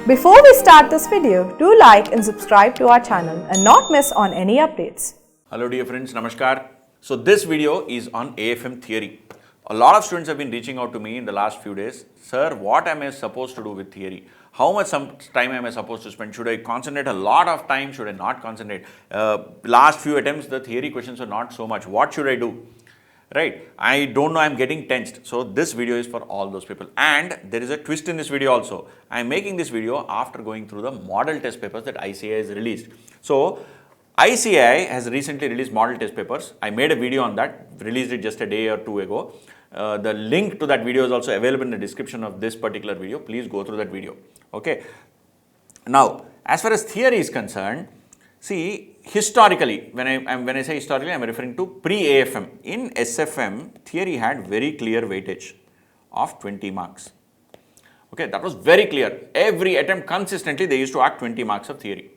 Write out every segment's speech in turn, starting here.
Before we start this video, do like and subscribe to our channel and not miss on any updates. Hello dear friends, Namaskar. So this video is on AFM theory. A lot of students have been reaching out to me in the last few days. Sir, what am I supposed to do with theory? How much time am I supposed to spend? Should I concentrate a lot of time? Should I not concentrate? Last few attempts, the theory questions are not so much. What should I do? Right? I don't know, I'm getting tensed. So this video is for all those people. And there is a twist in this video also. I'm making this video after going through the model test papers that ICAI has released. So ICAI has recently released model test papers. I made a video on that, released it just a day or two ago. The link to that video is also available in the description of this particular video. Please go through that video. Okay. Now, as far as theory is concerned, see, historically, when I say historically, I am referring to pre-AFM. In SFM, theory had very clear weightage of 20 marks. Okay, that was very clear. Every attempt consistently, they used to ask 20 marks of theory.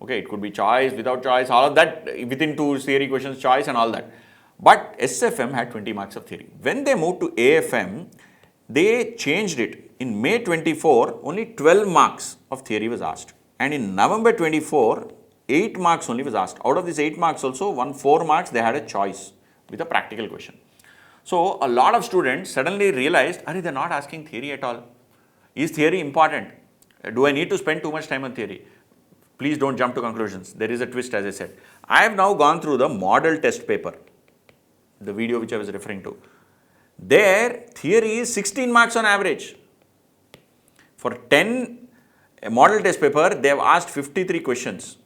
Okay, it could be choice, without choice, all of that, within two theory questions, choice and all that. But SFM had 20 marks of theory. When they moved to AFM, they changed it. In May 24, only 12 marks of theory was asked. And in November 24, 8 marks only was asked. Out of these 8 marks also, 4 marks they had a choice with a practical question. So a lot of students suddenly realized, they're not asking theory at all. Is theory important? Do I need to spend too much time on theory? Please don't jump to conclusions. There is a twist, as I said. I have now gone through the model test paper, the video which I was referring to. There, theory is 16 marks on average. For 10 model test paper, they have asked 53 questions.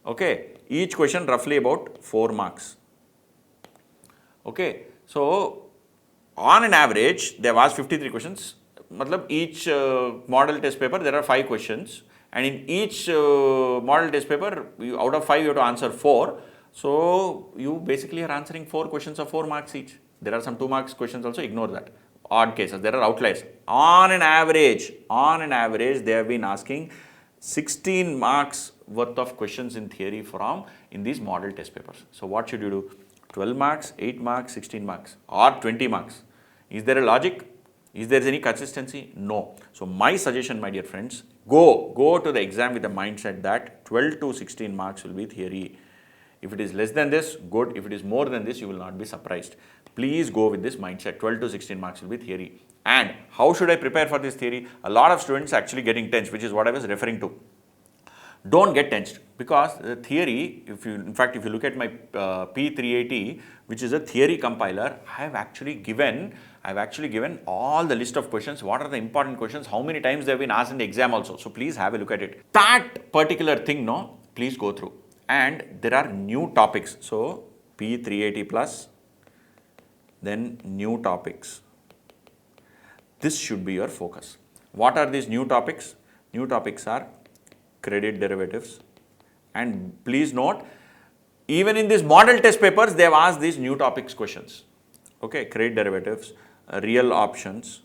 Okay, each question roughly about 4 marks. Okay, so on an average, they have asked 53 questions. Matlab each model test paper, there are 5 questions. And in each model test paper, out of 5, you have to answer 4. So you basically are answering 4 questions of 4 marks each. There are some 2 marks questions also, ignore that. Odd cases, there are outliers. On an average, they have been asking 16 marks worth of questions in theory in these model test papers. So what should you do? 12 marks, 8 marks, 16 marks or 20 marks. Is there a logic? Is there any consistency? No. So my suggestion, my dear friends, go to the exam with the mindset that 12 to 16 marks will be theory. If it is less than this, good. If it is more than this, you will not be surprised. Please go with this mindset. 12 to 16 marks will be theory. And how should I prepare for this theory? A lot of students actually getting tensed, which is what I was referring to. Don't get tensed, because the theory, if you look at my P380, which is a theory compiler, I have actually given all the list of questions. What are the important questions? How many times they have been asked in the exam also? So please have a look at it. That particular thing, please go through. And there are new topics. So P380 plus, then new topics. This should be your focus. What are these new topics? New topics are credit derivatives. And please note, even in these model test papers, they have asked these new topics questions. Okay, credit derivatives, real options,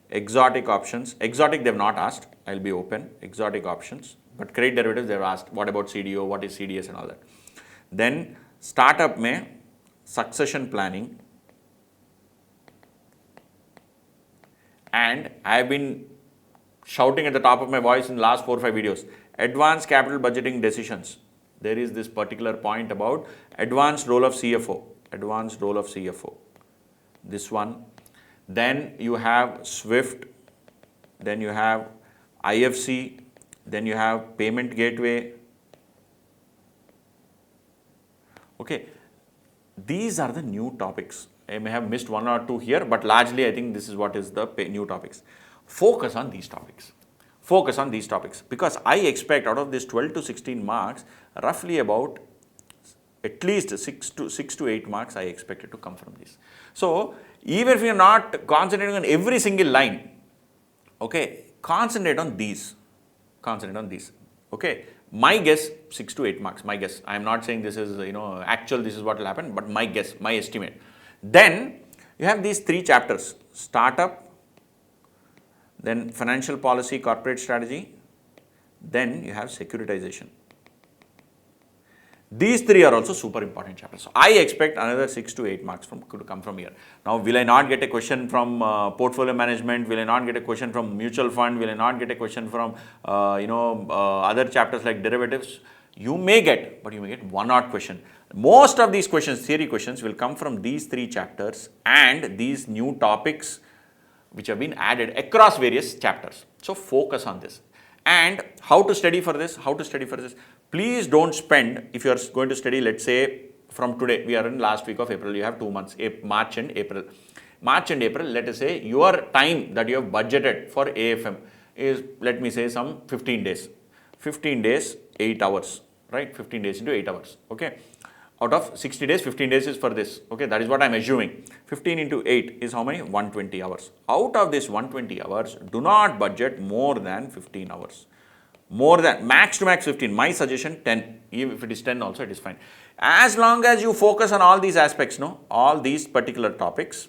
exotic options. Exotic they have not asked. I'll be open. Exotic options. But credit derivatives they have asked. What about CDO? What is CDS and all that? Then startup mein succession planning. And I have been shouting at the top of my voice in the last 4 or 5 videos. Advanced capital budgeting decisions. There is this particular point about advanced role of CFO. Advanced role of CFO. This one. Then you have SWIFT. Then you have IFC. Then you have payment gateway. Okay. These are the new topics. I may have missed 1 or 2 here, but largely I think this is what is the new topics. Focus on these topics. Focus on these topics, because I expect out of this 12 to 16 marks, roughly about at least 6 to 8 marks I expect it to come from this. So even if you are not concentrating on every single line, okay, concentrate on these. Concentrate on these. Okay. My guess, 6 to 8 marks, my guess. I am not saying this is, actual, this is what will happen, but my guess, my estimate. Then you have these 3 chapters, startup, then financial policy, corporate strategy, then you have securitization. These three are also super important chapters. So I expect another 6 to 8 marks could come from here. Now, will I not get a question from portfolio management? Will I not get a question from mutual fund? Will I not get a question from other chapters like derivatives? You may get, but you may get one odd question. Most of these questions, theory questions, will come from these three chapters and these new topics which have been added across various chapters. So focus on this. And how to study for this? Please don't spend, if you are going to study, let's say from today, we are in last week of April, you have 2 months, March and April. March and April, let us say your time that you have budgeted for AFM is, let me say, some 15 days. 15 days, 8 hours, right? 15 days into 8 hours, okay? Out of 60 days, 15 days is for this, okay? That is what I am assuming. 15 into 8 is how many? 120 hours. Out of this 120 hours, do not budget more than 15 hours. More than, max to max 15. My suggestion 10. Even if it is 10 also, it is fine. As long as you focus on all these aspects, no? All these particular topics.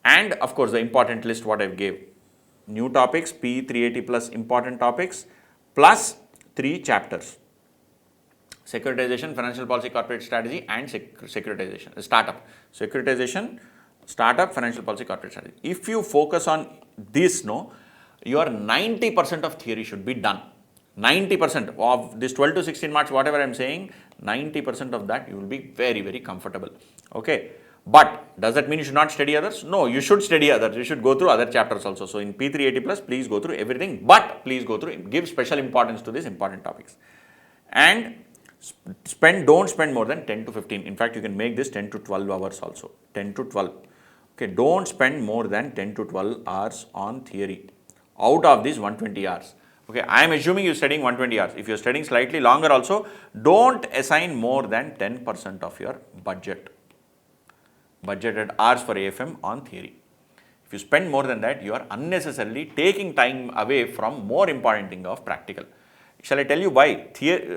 And of course, the important list what I gave. New topics, P380 plus important topics, plus 3 chapters. Securitization, financial policy, corporate strategy, and securitization, startup. Securitization, startup, financial policy, corporate strategy. If you focus on this, no, your 90% of theory should be done. 90% of this 12 to 16 marks, whatever I am saying, 90% of that you will be very, very comfortable. Okay. But does that mean you should not study others? No, you should study others. You should go through other chapters also. So in P380 plus, please go through everything, but please go through, give special importance to these important topics. And don't spend more than 10 to 15. In fact, you can make this 10 to 12 hours also. 10 to 12. Okay, don't spend more than 10 to 12 hours on theory out of these 120 hours. Okay, I am assuming you're studying 120 hours. If you're studying slightly longer also, don't assign more than 10% of your budgeted hours for AFM on theory. If you spend more than that, you are unnecessarily taking time away from more important thing of practical. Shall I tell you why?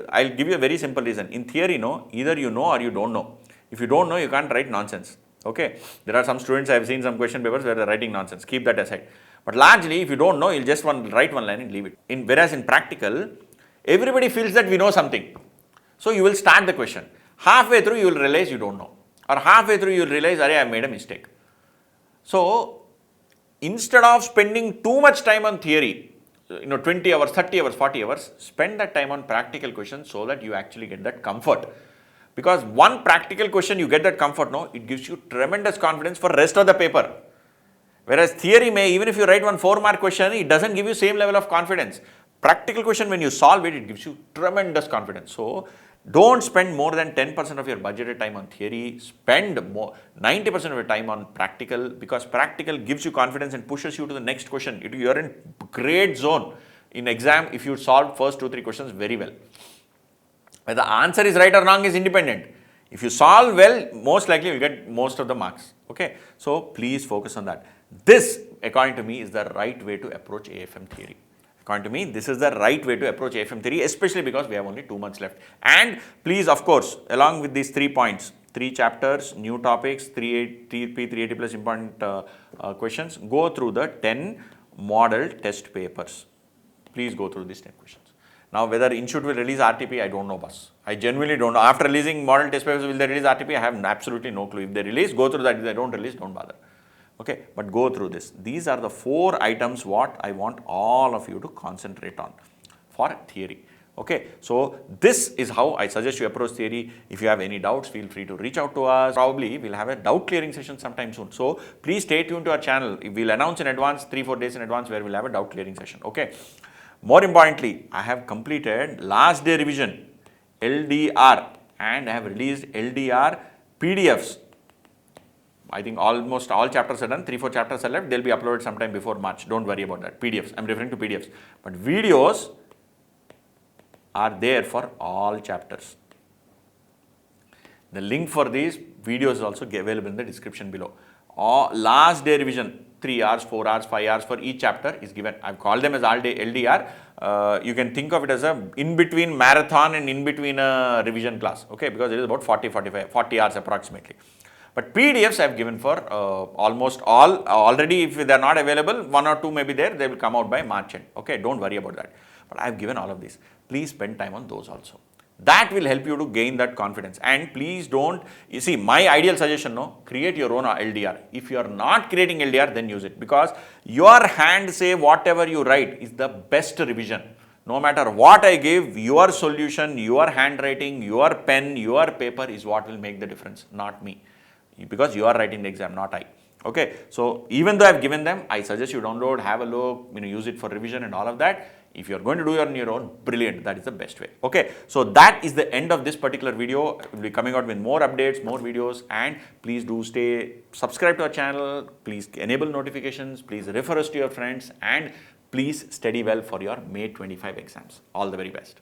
I'll give you a very simple reason. In theory, no, either you know or you don't know. If you don't know, you can't write nonsense. Okay, there are some students, I have seen some question papers where they're writing nonsense. Keep that aside. But largely, if you don't know, you'll just write one line and leave it. Whereas in practical, everybody feels that we know something. So you will start the question. Halfway through, you will realize you don't know. Or halfway through, you will realize, I made a mistake. So instead of spending too much time on theory, 20 hours, 30 hours, 40 hours, spend that time on practical questions so that you actually get that comfort. Because one practical question, you get that comfort, no, it gives you tremendous confidence for rest of the paper. Whereas theory may, even if you write one 4-mark question, it doesn't give you same level of confidence. Practical question, when you solve it, it gives you tremendous confidence. So don't spend more than 10% of your budgeted time on theory. Spend more 90% of your time on practical, because practical gives you confidence and pushes you to the next question. You are in great zone in exam if you solve first 2-3 questions very well. Whether the answer is right or wrong is independent. If you solve well, most likely you will get most of the marks. Okay, so please focus on that. This, according to me, is the right way to approach AFM theory. According to me, this is the right way to approach AFM theory, especially because we have only 2 months left. And please, of course, along with these 3 points, 3 chapters, new topics, P380 plus important questions, go through the 10 model test papers. Please go through these 10 questions. Now, whether Institute will release RTP, I don't know, boss. I genuinely don't know. After releasing model test papers, will they release RTP? I have absolutely no clue. If they release, go through that. If they don't release, don't bother. Okay, but go through this. These are the 4 items what I want all of you to concentrate on for theory. Okay, so this is how I suggest you approach theory. If you have any doubts, feel free to reach out to us. Probably we'll have a doubt clearing session sometime soon. So please stay tuned to our channel. We'll announce in advance, 3-4 days in advance, where we'll have a doubt clearing session. Okay. More importantly, I have completed last day revision, LDR, and I have released LDR PDFs. I think almost all chapters are done, 3-4 chapters are left. They'll be uploaded sometime before March. Don't worry about that. PDFs, I'm referring to PDFs. But videos are there for all chapters. The link for these videos is also available in the description below. Last day revision, 3 hours, 4 hours, 5 hours for each chapter is given. I've called them as all day LDR. You can think of it as a in-between marathon and in-between a revision class, okay, because it is about 40 hours approximately. But PDFs I have given for almost all. Already, if they are not available, 1 or 2 may be there, they will come out by March end. Okay, don't worry about that. But I have given all of these. Please spend time on those also. That will help you to gain that confidence. And please don't, you see, my ideal suggestion, no, create your own LDR. If you are not creating LDR, then use it, because your hand say whatever you write is the best revision. No matter what I give, your solution, your handwriting, your pen, your paper is what will make the difference, not me, because you are writing the exam, not I. Okay, so even though I've given them, I suggest you download, have a look, use it for revision and all of that. If you're going to do it on your own, brilliant, that is the best way. Okay, so that is the end of this particular video. We'll be coming out with more updates, more videos, and please do stay subscribed to our channel, please enable notifications, please refer us to your friends, and please study well for your May 25 exams. All the very best.